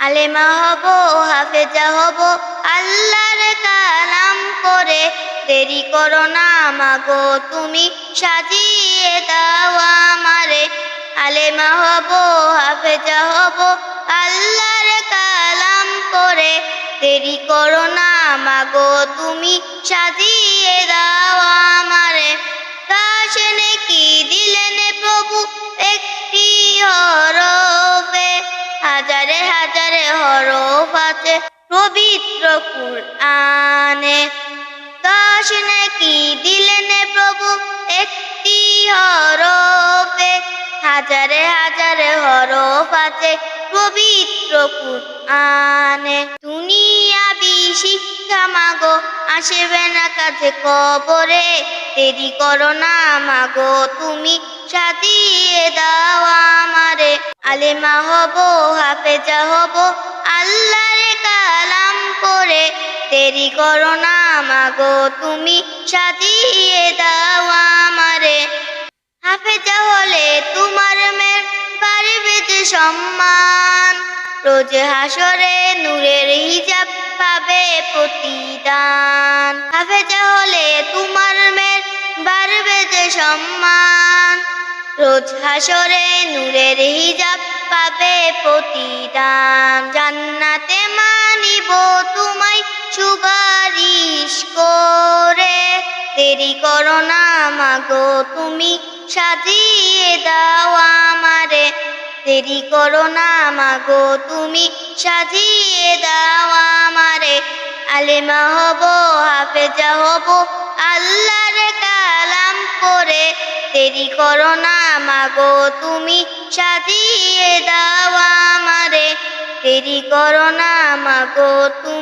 আলেমা হব, হাফেজা হব, আল্লাহর কালাম করে। দেরি করো না মাগো তুমি, সাজিয়ে দাও আমারে। আলেমা হব, হাফেজা হব, আল্লাহর কালাম করে। দেরি করো না মাগো তুমি, সাজিয়ে দাও আমারে। কাশ নেকি দিলেন প্রভু একটি হরফে, হাজারে হাজারে হরফ আছে পবিত্র কুরআনে। কাশ নেকি দিলেন প্রভু একটি হরফে, হাজারে হাজারে হরফ আছে পবিত্র কুরআনে। দুনিয়াবি শিক্ষা মাগো আসবে না কাছে কবরে। দেরি করো না মাগো তুমি, সাজিয়ে দাও আমারে। আলেমা হব, হাফেজা হব, আল্লাহর কালাম করে। দেরি করো না মাগো তুমি, সাজিয়ে দাও আমারে। হাফেজা হলে তোমার মেয়ের বাড়বে যে সম্মান, রোজ হাসরে নূরের হিজাব পাবে প্রতিদান। হাফেজা হলে তোমার মেয়ের বাড়বে যে সম্মান, রোজ হাসরে নূরের হিজাব পাবে প্রতিদান। জান্নাতে মানিব তোমায় সুপারিশ করে। দেরি করো না মাগো তুমি, সাজিয়ে দাও আমারে। দেরি করো না মাগো তুমি, সাজিয়ে দাও আমারে। আলেমা হব, হাফেজা হব, আল্লাহর কালাম করে। দেরি করো না মাগো তুমি, সাজিয়ে দাও আমারে। দেরি করো না মাগো তুমি।